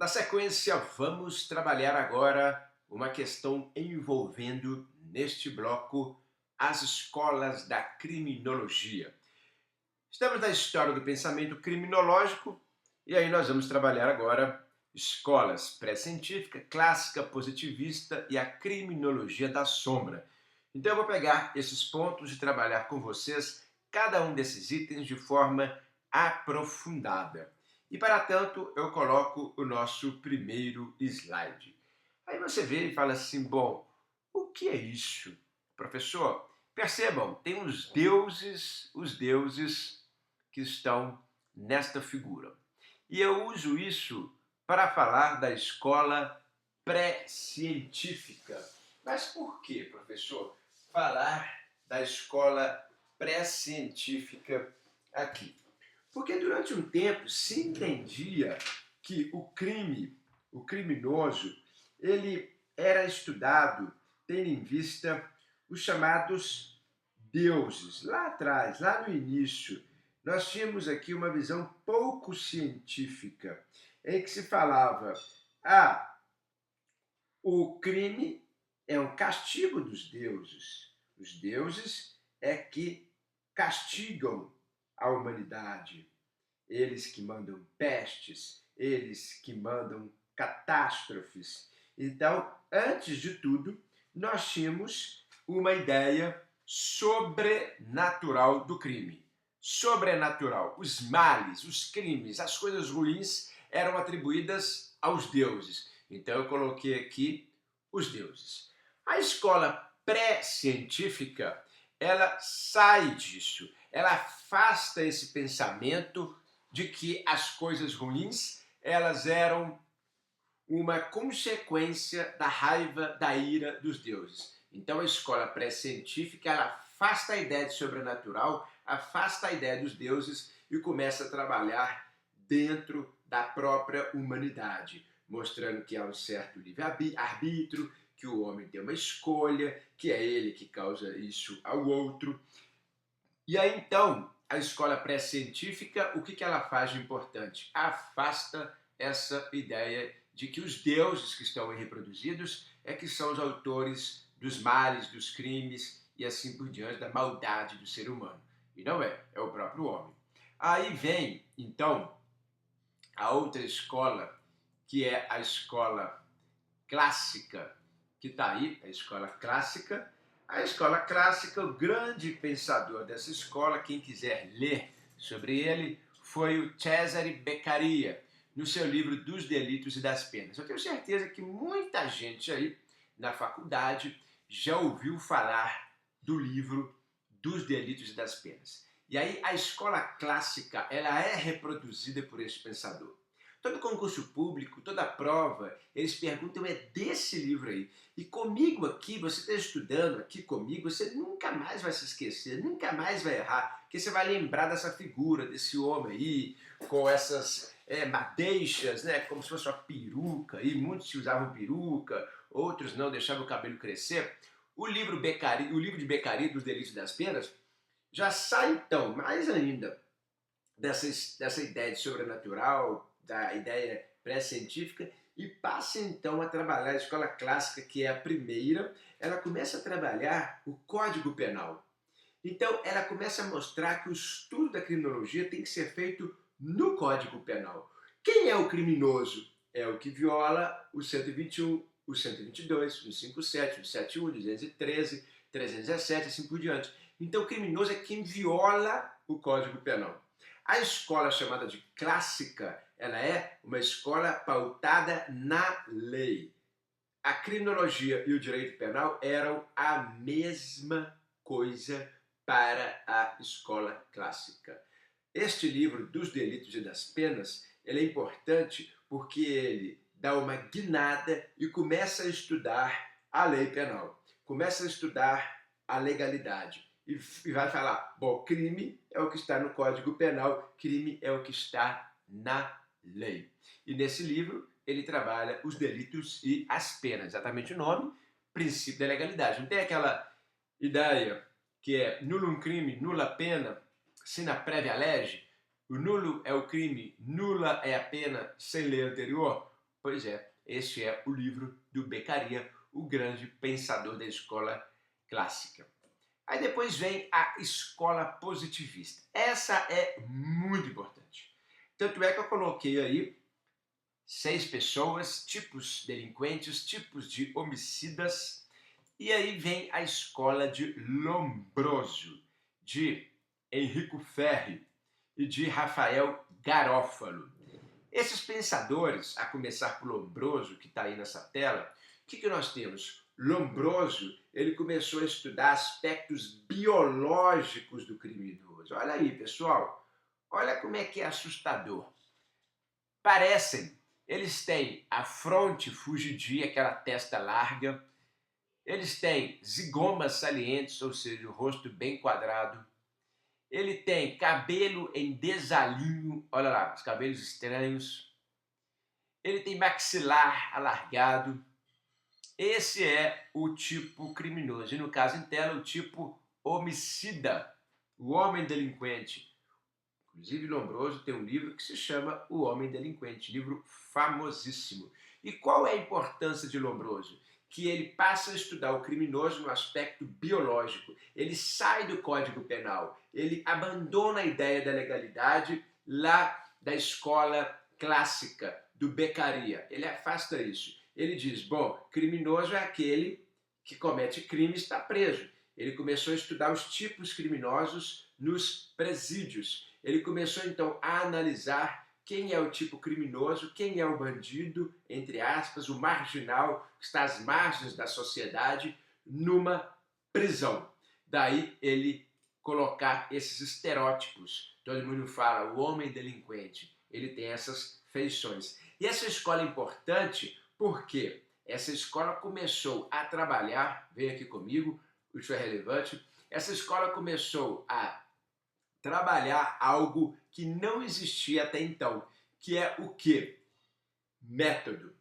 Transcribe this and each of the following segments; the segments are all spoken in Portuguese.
Na sequência, vamos trabalhar agora uma questão envolvendo, neste bloco, as escolas da criminologia. Estamos na história do pensamento criminológico e aí nós vamos trabalhar agora escolas pré-científica, clássica, positivista e a criminologia da sombra. Então eu vou pegar esses pontos e trabalhar com vocês cada um desses itens de forma aprofundada. E para tanto eu coloco o nosso primeiro slide. Aí você vê e fala assim, bom, o que é isso, professor? Percebam, tem os deuses que estão nesta figura. E eu uso isso para falar da escola pré-científica. Mas por que, professor, falar da escola pré-científica aqui? Porque durante um tempo se entendia que o criminoso, ele era estudado tendo em vista os chamados deuses. Lá atrás, lá no início, nós tínhamos aqui uma visão pouco científica, em que se falava, o crime é um castigo dos deuses. Os deuses é que castigam a humanidade. Eles que mandam pestes, eles que mandam catástrofes. Então, antes de tudo, nós tínhamos uma ideia sobrenatural do crime. Sobrenatural. Os males, os crimes, as coisas ruins eram atribuídas aos deuses. Então eu coloquei aqui os deuses. A escola pré-científica, ela sai disso. Ela afasta esse pensamento de que as coisas ruins, elas eram uma consequência da raiva, da ira dos deuses. Então a escola pré-científica, ela afasta a ideia de sobrenatural, afasta a ideia dos deuses e começa a trabalhar dentro da própria humanidade, mostrando que há um certo livre-arbítrio, que o homem tem uma escolha, que é ele que causa isso ao outro. E aí então, a escola pré-científica, o que ela faz de importante? Afasta essa ideia de que os deuses que estão aí reproduzidos é que são os autores dos males, dos crimes e assim por diante, da maldade do ser humano. E não é, é o próprio homem. Aí vem, então, a outra escola, que é a escola clássica, que está aí, a escola clássica. A escola clássica, o grande pensador dessa escola, quem quiser ler sobre ele, foi o Cesare Beccaria, no seu livro Dos Delitos e das Penas. Eu tenho certeza que muita gente aí na faculdade já ouviu falar do livro Dos Delitos e das Penas. E aí a escola clássica, ela é reproduzida por esse pensador. Todo concurso público, toda prova, eles perguntam é desse livro aí. E comigo aqui, você está estudando aqui comigo, você nunca mais vai se esquecer, nunca mais vai errar, porque você vai lembrar dessa figura, desse homem aí, com essas madeixas, né, como se fosse uma peruca, e muitos se usavam peruca, outros não, deixavam o cabelo crescer. O livro de Beccaria, Dos Delitos e das Penas, já sai então, mais ainda, dessa ideia de sobrenatural, da ideia pré-científica, e passa então a trabalhar a escola clássica, que é a primeira. Ela começa a trabalhar o Código Penal. Então ela começa a mostrar que o estudo da criminologia tem que ser feito no Código Penal. Quem é o criminoso? É o que viola o 121, o 122, o 157, o 171, o 213, 317 e assim por diante. Então o criminoso é quem viola o Código Penal. A escola chamada de clássica, ela é uma escola pautada na lei. A criminologia e o direito penal eram a mesma coisa para a escola clássica. Este livro dos delitos e das penas, ele é importante porque ele dá uma guinada e começa a estudar a lei penal, começa a estudar a legalidade. E vai falar, bom, crime é o que está no Código Penal, crime é o que está na lei. E nesse livro ele trabalha os delitos e as penas, exatamente o nome, princípio da legalidade. Não tem aquela ideia que é nullum crime, nulla pena, sine previa lege? O nulo é o crime, nula é a pena sem lei anterior? Pois é, este é o livro do Beccaria, o grande pensador da escola clássica. Aí depois vem a escola positivista. Essa é muito importante. Tanto é que eu coloquei aí 6 pessoas, tipos delinquentes, tipos de homicidas. E aí vem a escola de Lombroso, de Enrico Ferri e de Rafael Garofalo. Esses pensadores, a começar por Lombroso, que está aí nessa tela, o que nós temos? Lombroso, ele começou a estudar aspectos biológicos do criminoso. Olha aí, pessoal, olha como é que é assustador. Parecem, eles têm a fronte fugidia, aquela testa larga, eles têm zigomas salientes, ou seja, o rosto bem quadrado, ele tem cabelo em desalinho, olha lá, os cabelos estranhos, ele tem maxilar alargado. Esse é o tipo criminoso. E no caso em tela, o tipo homicida, o homem delinquente. Inclusive, Lombroso tem um livro que se chama O Homem Delinquente, livro famosíssimo. E qual é a importância de Lombroso? Que ele passa a estudar o criminoso no aspecto biológico. Ele sai do Código Penal, ele abandona a ideia da legalidade lá da escola clássica do Beccaria. Ele afasta isso. Ele diz, bom, criminoso é aquele que comete crime e está preso. Ele começou a estudar os tipos criminosos nos presídios. Ele começou então a analisar quem é o tipo criminoso, quem é o bandido, entre aspas, o marginal, que está às margens da sociedade, numa prisão. Daí ele colocar esses estereótipos. Todo mundo fala, o homem delinquente, ele tem essas feições. E essa escola é importante porque essa escola começou a trabalhar, vem aqui comigo, isso é relevante, essa escola começou a trabalhar algo que não existia até então, que é o quê? Método.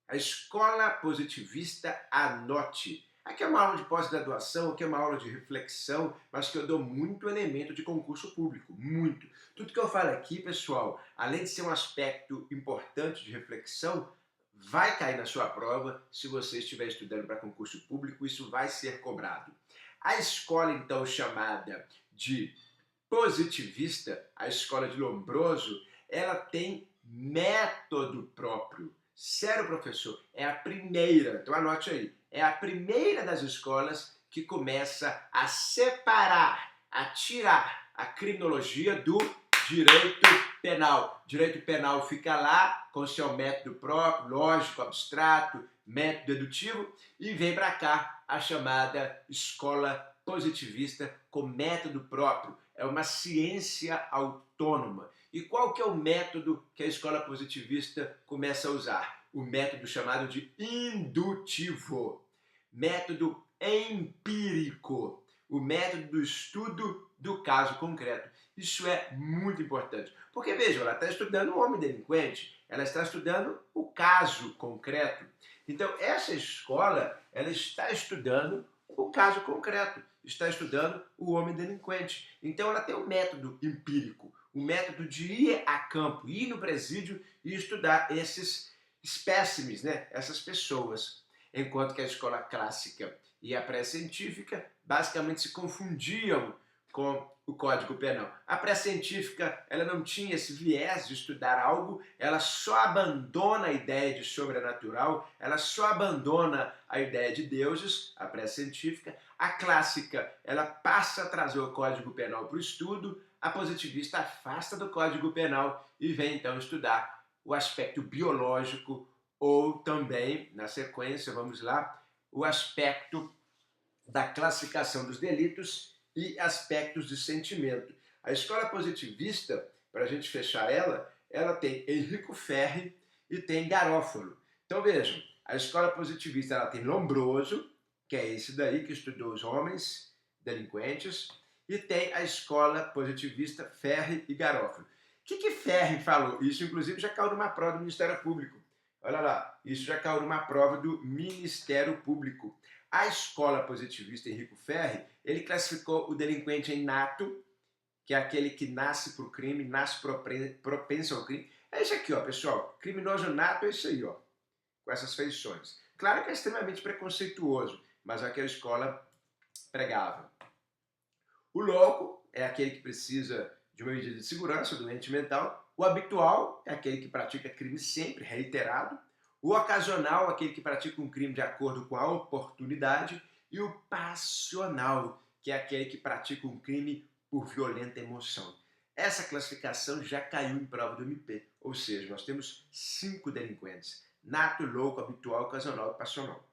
A escola positivista anote. Aqui é uma aula de pós-graduação, aqui é uma aula de reflexão, mas que eu dou muito elemento de concurso público, muito. Tudo que eu falo aqui, pessoal, além de ser um aspecto importante de reflexão, vai cair na sua prova se você estiver estudando para concurso público, isso vai ser cobrado. A escola, então, chamada de positivista, a escola de Lombroso, ela tem método próprio. Sério, professor, é a primeira, então anote aí, é a primeira das escolas que começa a separar, a tirar a criminologia do direito penal. Direito penal fica lá com seu método próprio, lógico, abstrato, método dedutivo, e vem para cá a chamada escola positivista com método próprio. É uma ciência autônoma. E qual que é o método que a escola positivista começa a usar? O método chamado de indutivo, método empírico, o método do estudo do caso concreto. Isso é muito importante, porque vejam, ela está estudando o homem delinquente, ela está estudando o caso concreto. Então essa escola, ela está estudando o caso concreto, está estudando o homem delinquente. Então ela tem um método empírico, o método de ir a campo, ir no presídio e estudar esses espécimes, né? Essas pessoas. Enquanto que a escola clássica e a pré-científica basicamente se confundiam com o Código Penal. A pré-científica, ela não tinha esse viés de estudar algo, ela só abandona a ideia de sobrenatural, ela só abandona a ideia de deuses, a pré-científica. A clássica, ela passa a trazer o Código Penal para o estudo, a positivista afasta do Código Penal e vem então estudar o aspecto biológico ou também, na sequência, vamos lá, o aspecto da classificação dos delitos e aspectos de sentimento. A escola positivista, para a gente fechar ela tem Enrico Ferri e tem Garofalo. Então vejam, a escola positivista ela tem Lombroso, que é esse daí que estudou os homens delinquentes, e tem a escola positivista Ferri e Garofalo. O que Ferri falou? Isso inclusive já caiu numa prova do Ministério Público. Olha lá, isso já caiu numa prova do Ministério Público. A escola positivista Enrico Ferri, ele classificou o delinquente em nato, que é aquele que nasce para o crime, nasce propenso ao crime. É isso aqui, ó, pessoal. Criminoso nato é isso aí, ó. com essas feições. Claro que é extremamente preconceituoso, mas é o que a escola pregava. O louco é aquele que precisa de uma medida de segurança, o doente mental. O habitual é aquele que pratica crime sempre, reiterado. O ocasional, aquele que pratica um crime de acordo com a oportunidade. E o passional, que é aquele que pratica um crime por violenta emoção. Essa classificação já caiu em prova do MP, ou seja, nós temos 5 delinquentes: nato, louco, habitual, ocasional e passional.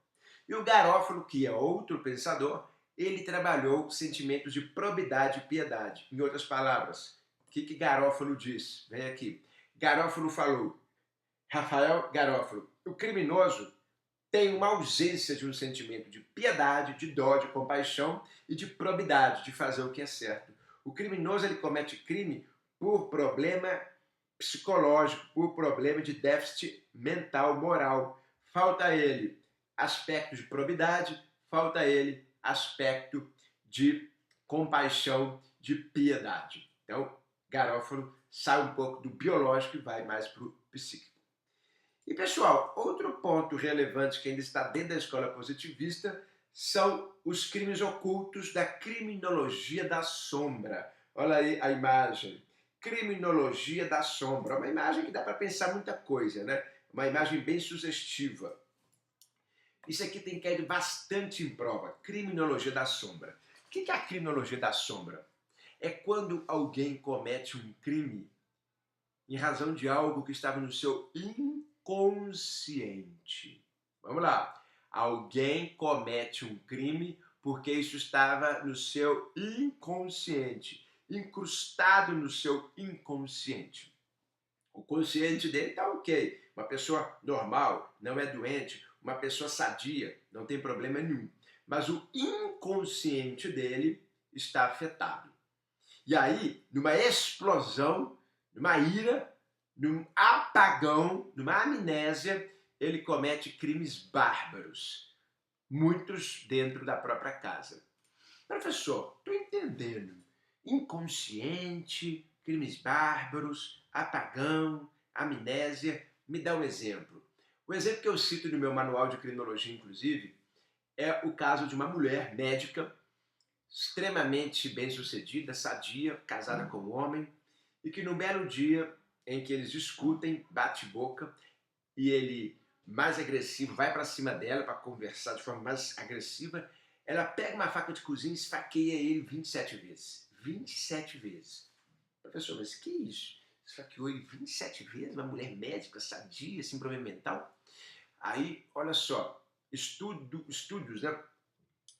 E o Garófalo, que é outro pensador, ele trabalhou sentimentos de probidade e piedade. Em outras palavras, o que Garófalo diz? Vem aqui. Garófalo falou, Rafael Garófalo, o criminoso tem uma ausência de um sentimento de piedade, de dó, de compaixão e de probidade, de fazer o que é certo. O criminoso ele comete crime por problema psicológico, por problema de déficit mental, moral. Falta a ele aspecto de probidade, falta a ele aspecto de compaixão, de piedade. Então, Garófalo sai um pouco do biológico e vai mais para o psíquico. E, pessoal, outro ponto relevante que ainda está dentro da escola positivista são os crimes ocultos da criminologia da sombra. Olha aí a imagem. Criminologia da sombra. Uma imagem que dá para pensar muita coisa, né? Uma imagem bem sugestiva. Isso aqui tem caído bastante em prova. Criminologia da sombra. O que é a criminologia da sombra? É quando alguém comete um crime em razão de algo que estava no seu inconsciente. Vamos lá. Alguém comete um crime porque isso estava no seu inconsciente, incrustado no seu inconsciente. O consciente dele está ok. Uma pessoa normal, não é doente, uma pessoa sadia, não tem problema nenhum. Mas o inconsciente dele está afetado. E aí, numa explosão, numa ira, num apagão, numa amnésia, ele comete crimes bárbaros, muitos dentro da própria casa. Professor, estou entendendo. Inconsciente, crimes bárbaros, apagão, amnésia. Me dá um exemplo. O exemplo que eu cito no meu manual de criminologia, inclusive, é o caso de uma mulher médica extremamente bem-sucedida, sadia, casada com um homem, e que num belo dia em que eles discutem, bate boca, e ele, mais agressivo, vai para cima dela para conversar de forma mais agressiva, ela pega uma faca de cozinha e esfaqueia ele 27 vezes. 27 vezes. Professor, mas que isso? Esfaqueou ele 27 vezes? Uma mulher médica, sadia, sem problema mental? Aí, olha só, estúdios, né?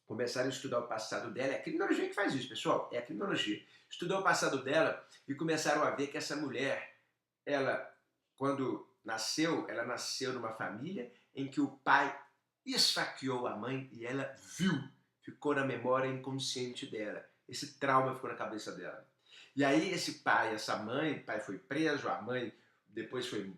Começaram a estudar o passado dela. É a criminologia que faz isso, pessoal. É a criminologia. Estudou o passado dela e começaram a ver que essa mulher, ela, quando nasceu, ela nasceu numa família em que o pai esfaqueou a mãe e ela viu. Ficou na memória inconsciente dela. Esse trauma ficou na cabeça dela. E aí esse pai, essa mãe, o pai foi preso, a mãe depois foi...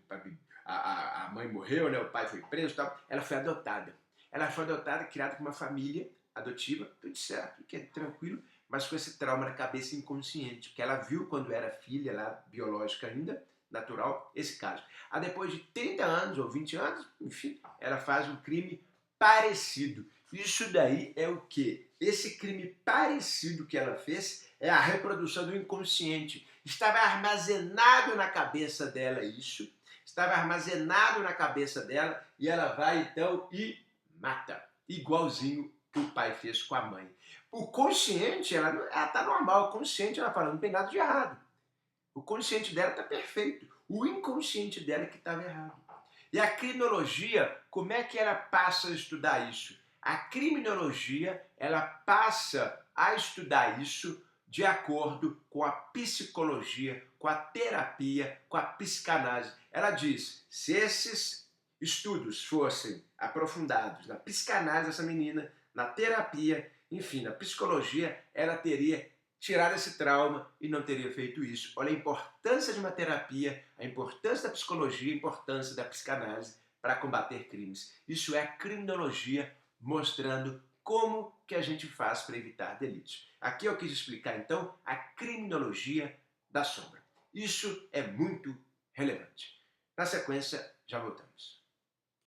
A mãe morreu, né? O pai foi preso e tal. Ela foi adotada. Ela foi adotada, criada por uma família adotiva, tudo certo, que é tranquilo, mas com esse trauma na cabeça inconsciente, que ela viu quando era filha lá, biológica ainda, natural, esse caso. Aí depois de 30 anos ou 20 anos, enfim, ela faz um crime parecido. Isso daí é o quê? Esse crime parecido que ela fez é a reprodução do inconsciente. Estava armazenado na cabeça dela isso, estava armazenado na cabeça dela e ela vai então e mata, igualzinho o pai fez com a mãe. O consciente, ela tá normal, o consciente, ela fala, não tem nada de errado. O consciente dela tá perfeito. O inconsciente dela é que estava errado. E a criminologia, como é que ela passa a estudar isso? A criminologia, ela passa a estudar isso de acordo com a psicologia, com a terapia, com a psicanálise. Ela diz, se esses estudos fossem aprofundados na psicanálise dessa menina, na terapia, enfim, na psicologia, ela teria tirado esse trauma e não teria feito isso. Olha a importância de uma terapia, a importância da psicologia, a importância da psicanálise para combater crimes. Isso é a criminologia mostrando como que a gente faz para evitar delitos. Aqui eu quis explicar, então, a criminologia da sombra. Isso é muito relevante. Na sequência, já voltamos.